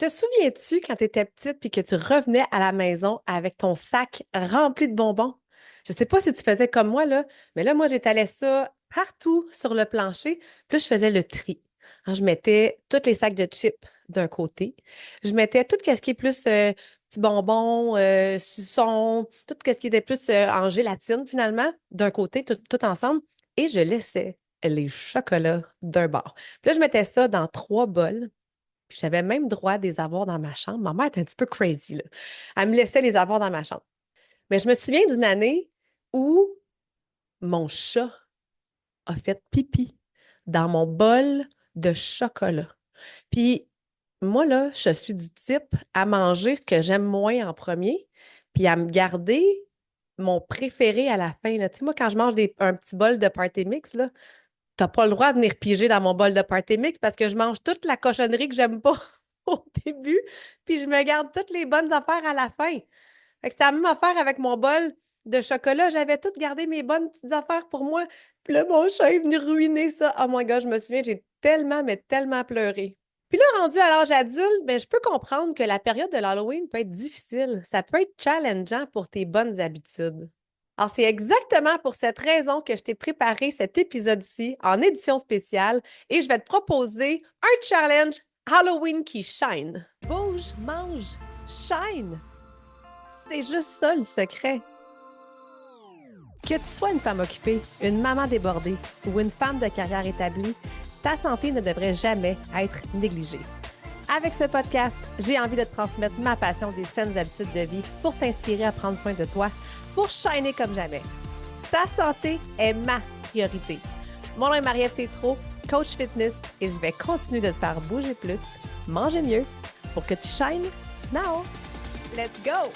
Te souviens-tu quand tu étais petite puis que tu revenais à la maison avec ton sac rempli de bonbons? Je sais pas si tu faisais comme moi, là, mais là, moi, j'étalais ça partout sur le plancher. Puis là, je faisais le tri. Alors, je mettais tous les sacs de chips d'un côté. Je mettais tout ce qui est plus petits bonbons, suçons, tout ce qui était plus en gélatine, finalement, d'un côté, tout ensemble. Et je laissais les chocolats d'un bord. Puis là, je mettais ça dans 3 bols. Puis j'avais même droit de les avoir dans ma chambre. Ma mère était un petit peu crazy, là. Elle me laissait les avoir dans ma chambre. Mais je me souviens d'une année où mon chat a fait pipi dans mon bol de chocolat. Puis moi, là, je suis du type à manger ce que j'aime moins en premier, puis à me garder mon préféré à la fin, là. Tu sais, moi, quand je mange un petit bol de party mix, là, t'as pas le droit de venir piger dans mon bol de party mix parce que je mange toute la cochonnerie que j'aime pas au début, puis je me garde toutes les bonnes affaires à la fin. Fait que c'était la même affaire avec mon bol de chocolat. J'avais tout gardé mes bonnes petites affaires pour moi. Puis là, mon chat est venu ruiner ça. Oh my God, je me souviens, j'ai tellement, mais tellement pleuré. Puis là, rendu à l'âge adulte, ben, je peux comprendre que la période de l'Halloween peut être difficile. Ça peut être challengeant pour tes bonnes habitudes. Alors, c'est exactement pour cette raison que je t'ai préparé cet épisode-ci en édition spéciale et je vais te proposer un challenge Halloween qui shine. Bouge, mange, shine. C'est juste ça le secret. Que tu sois une femme occupée, une maman débordée ou une femme de carrière établie, ta santé ne devrait jamais être négligée. Avec ce podcast, j'ai envie de te transmettre ma passion des saines habitudes de vie pour t'inspirer à prendre soin de toi, pour shiner comme jamais. Ta santé est ma priorité. Mon nom est Marie-Ève Tétrault, coach fitness, et je vais continuer de te faire bouger plus, manger mieux, pour que tu shines now. Let's go!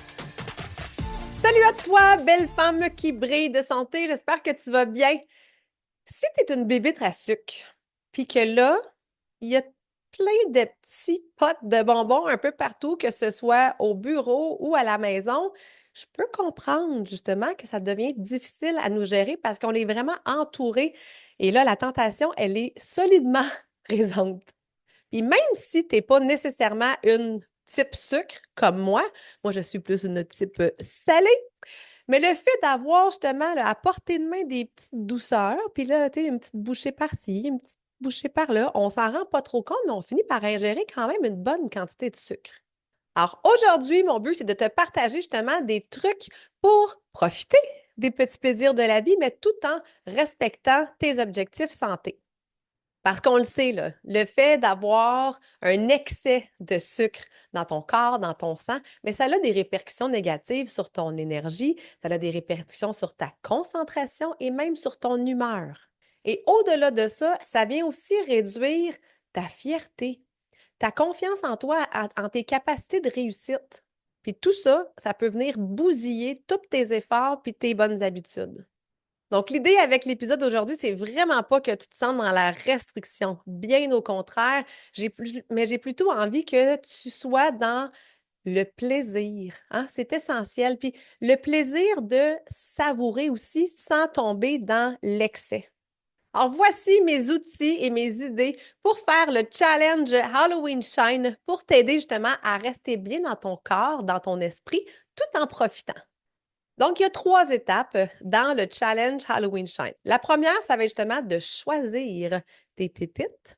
Salut à toi, belle femme qui brille de santé. J'espère que tu vas bien. Si tu es une bébite à sucre, puis que là, il y a plein de petits potes de bonbons un peu partout, que ce soit au bureau ou à la maison, je peux comprendre justement que ça devient difficile à nous gérer parce qu'on est vraiment entouré. Et là, la tentation, elle est solidement présente. Puis même si tu n'es pas nécessairement une type sucre comme moi je suis plus une type salé, mais le fait d'avoir justement là, à portée de main des petites douceurs, puis là, tu sais, une petite bouchée par-ci, une petite bouchée par-là, on s'en rend pas trop compte, mais on finit par ingérer quand même une bonne quantité de sucre. Alors aujourd'hui, mon but, c'est de te partager justement des trucs pour profiter des petits plaisirs de la vie, mais tout en respectant tes objectifs santé. Parce qu'on le sait, là, le fait d'avoir un excès de sucre dans ton corps, dans ton sang, mais ça a des répercussions négatives sur ton énergie, ça a des répercussions sur ta concentration et même sur ton humeur. Et au-delà de ça, ça vient aussi réduire ta fierté, ta confiance en toi, en tes capacités de réussite. Puis tout ça, ça peut venir bousiller tous tes efforts puis tes bonnes habitudes. Donc, l'idée avec l'épisode d'aujourd'hui, c'est vraiment pas que tu te sentes dans la restriction. Bien au contraire, mais j'ai plutôt envie que tu sois dans le plaisir, hein? C'est essentiel. Puis le plaisir de savourer aussi sans tomber dans l'excès. Alors, voici mes outils et mes idées pour faire le challenge Halloween Shine pour t'aider justement à rester bien dans ton corps, dans ton esprit, tout en profitant. Donc, il y a 3 étapes dans le challenge Halloween Shine. La première, ça va être justement de choisir tes pépites.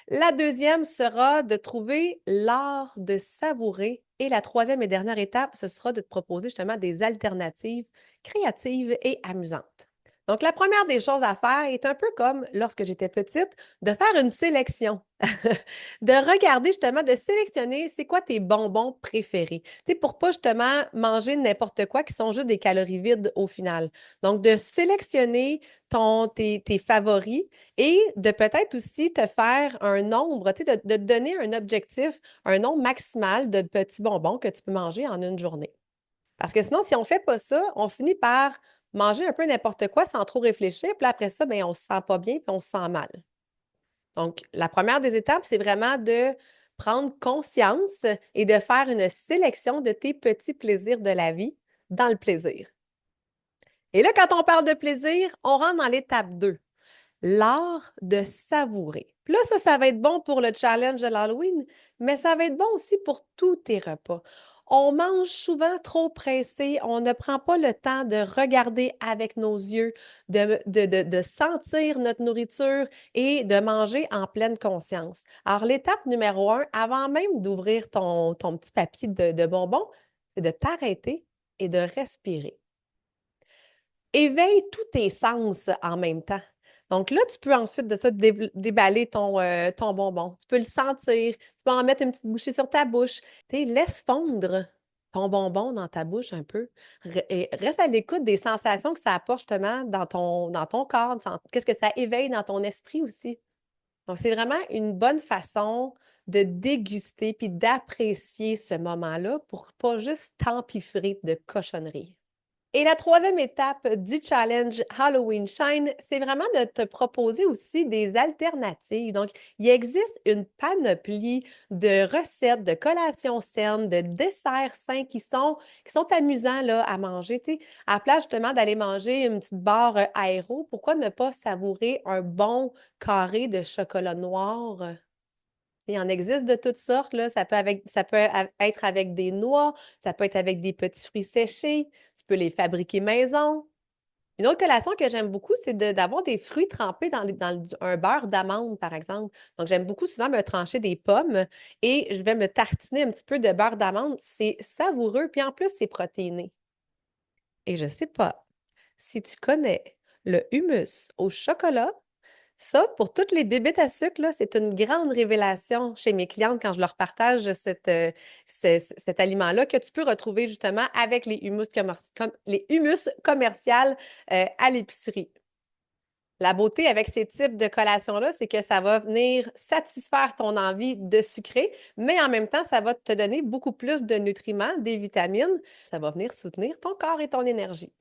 La deuxième sera de trouver l'art de savourer. Et la troisième et dernière étape, ce sera de te proposer justement des alternatives créatives et amusantes. Donc, la première des choses à faire est un peu comme lorsque j'étais petite, de faire une sélection, de regarder justement, de sélectionner c'est quoi tes bonbons préférés. Tu sais, pour pas justement manger n'importe quoi qui sont juste des calories vides au final. Donc, de sélectionner tes favoris et de peut-être aussi te faire un nombre, tu sais, de te donner un objectif, un nombre maximal de petits bonbons que tu peux manger en une journée. Parce que sinon, si on ne fait pas ça, on finit par manger un peu n'importe quoi sans trop réfléchir. Puis après ça, bien, on ne se sent pas bien puis on se sent mal. Donc, la première des étapes, c'est vraiment de prendre conscience et de faire une sélection de tes petits plaisirs de la vie dans le plaisir. Et là, quand on parle de plaisir, on rentre dans l'étape 2, l'art de savourer. Puis là, ça va être bon pour le challenge de l'Halloween, mais ça va être bon aussi pour tous tes repas. On mange souvent trop pressé, on ne prend pas le temps de regarder avec nos yeux, de sentir notre nourriture et de manger en pleine conscience. Alors, l'étape numéro un, avant même d'ouvrir ton petit papier de bonbons, c'est de t'arrêter et de respirer. Éveille tous tes sens en même temps. Donc là, tu peux ensuite de ça déballer ton bonbon. Tu peux le sentir, tu peux en mettre une petite bouchée sur ta bouche. Tu sais, laisse fondre ton bonbon dans ta bouche un peu. Et reste à l'écoute des sensations que ça apporte justement dans ton corps. Qu'est-ce que ça éveille dans ton esprit aussi. Donc, c'est vraiment une bonne façon de déguster puis d'apprécier ce moment-là pour pas juste t'empiffrer de cochonneries. Et la troisième étape du challenge Halloween Shine, c'est vraiment de te proposer aussi des alternatives. Donc, il existe une panoplie de recettes, de collations saines, de desserts sains qui sont amusants là, à manger. Tu sais, à la place justement d'aller manger une petite barre aéro, pourquoi ne pas savourer un bon carré de chocolat noir? Il en existe de toutes sortes, là. Ça peut être avec des noix, ça peut être avec des petits fruits séchés, tu peux les fabriquer maison. Une autre collation que j'aime beaucoup, c'est d'avoir des fruits trempés dans un beurre d'amande, par exemple. Donc, j'aime beaucoup souvent me trancher des pommes et je vais me tartiner un petit peu de beurre d'amande. C'est savoureux, puis en plus, c'est protéiné. Et je ne sais pas si tu connais le hummus au chocolat. Ça, pour toutes les bébites à sucre, là, c'est une grande révélation chez mes clientes quand je leur partage cet aliment-là que tu peux retrouver justement avec les hummus commerciales à l'épicerie. La beauté avec ces types de collations-là, c'est que ça va venir satisfaire ton envie de sucrer, mais en même temps, ça va te donner beaucoup plus de nutriments, des vitamines. Ça va venir soutenir ton corps et ton énergie.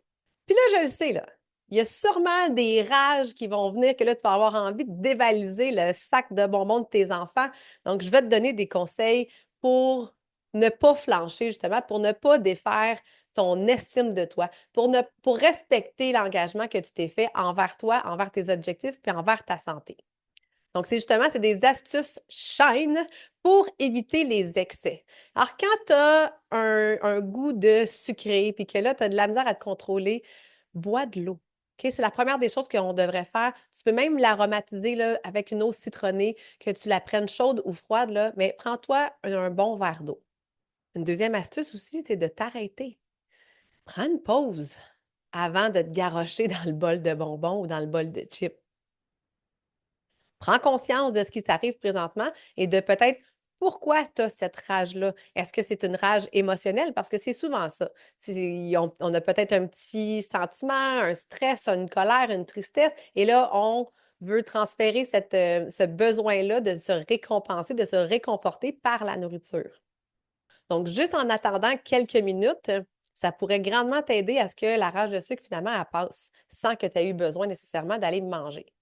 Puis là, je le sais, là, il y a sûrement des rages qui vont venir que là, tu vas avoir envie de dévaliser le sac de bonbons de tes enfants. Donc, je vais te donner des conseils pour ne pas flancher, justement, pour ne pas défaire ton estime de toi, pour respecter l'engagement que tu t'es fait envers toi, envers tes objectifs, puis envers ta santé. Donc, c'est des astuces shine pour éviter les excès. Alors, quand tu as un goût de sucré, puis que là, tu as de la misère à te contrôler, bois de l'eau. OK? C'est la première des choses qu'on devrait faire. Tu peux même l'aromatiser là, avec une eau citronnée, que tu la prennes chaude ou froide, là, mais prends-toi un bon verre d'eau. Une deuxième astuce aussi, c'est de t'arrêter. Prends une pause avant de te garrocher dans le bol de bonbons ou dans le bol de chips. Prends conscience de ce qui t'arrive présentement et de peut-être pourquoi tu as cette rage-là. Est-ce que c'est une rage émotionnelle? Parce que c'est souvent ça. On a peut-être un petit sentiment, un stress, une colère, une tristesse, et là, on veut transférer ce besoin-là de se récompenser, de se réconforter par la nourriture. Donc, juste en attendant quelques minutes, ça pourrait grandement t'aider à ce que la rage de sucre, finalement, elle passe sans que tu aies eu besoin nécessairement d'aller manger.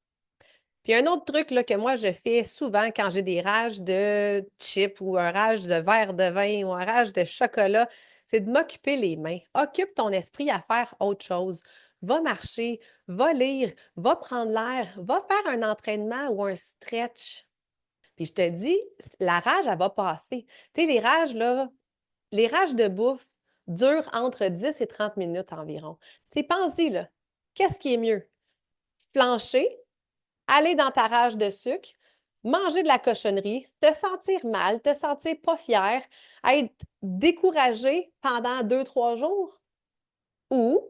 Puis un autre truc là, que moi, je fais souvent quand j'ai des rages de chips ou un rage de verre de vin ou un rage de chocolat, c'est de m'occuper les mains. Occupe ton esprit à faire autre chose. Va marcher, va lire, va prendre l'air, va faire un entraînement ou un stretch. Puis je te dis, la rage, elle va passer. Tu sais, les rages de bouffe durent entre 10 et 30 minutes environ. Tu sais, pense-y, là. Qu'est-ce qui est mieux? Flancher, aller dans ta rage de sucre, manger de la cochonnerie, te sentir mal, te sentir pas fier, être découragé pendant 2, 3 jours, ou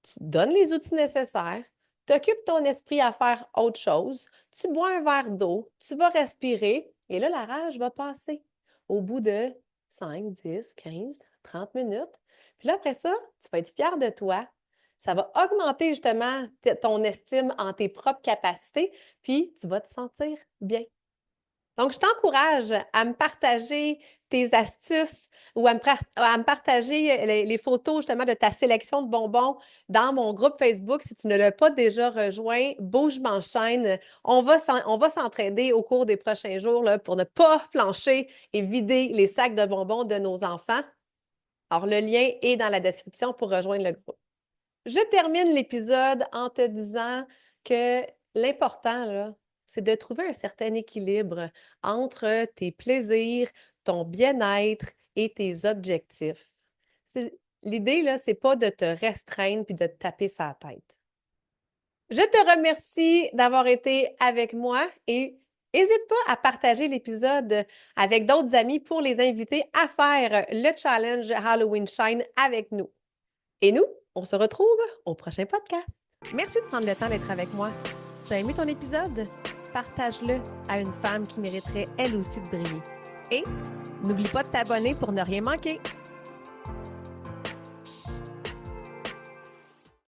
tu te donnes les outils nécessaires, tu occupes ton esprit à faire autre chose, tu bois un verre d'eau, tu vas respirer, et là, la rage va passer au bout de 5, 10, 15, 30 minutes. Puis là, après ça, tu vas être fier de toi. Ça va augmenter justement ton estime en tes propres capacités, puis tu vas te sentir bien. Donc, je t'encourage à me partager tes astuces ou à me partager les photos justement de ta sélection de bonbons dans mon groupe Facebook. Si tu ne l'as pas déjà rejoint, Bouge m'enchaîne. On va s'entraider au cours des prochains jours là, pour ne pas flancher et vider les sacs de bonbons de nos enfants. Alors, le lien est dans la description pour rejoindre le groupe. Je termine l'épisode en te disant que l'important, là, c'est de trouver un certain équilibre entre tes plaisirs, ton bien-être et tes objectifs. L'idée, là, c'est pas de te restreindre puis de te taper sa tête. Je te remercie d'avoir été avec moi et n'hésite pas à partager l'épisode avec d'autres amis pour les inviter à faire le challenge Halloween Shine avec nous. Et nous, on se retrouve au prochain podcast. Merci de prendre le temps d'être avec moi. Tu as aimé ton épisode? Partage-le à une femme qui mériterait elle aussi de briller. Et n'oublie pas de t'abonner pour ne rien manquer.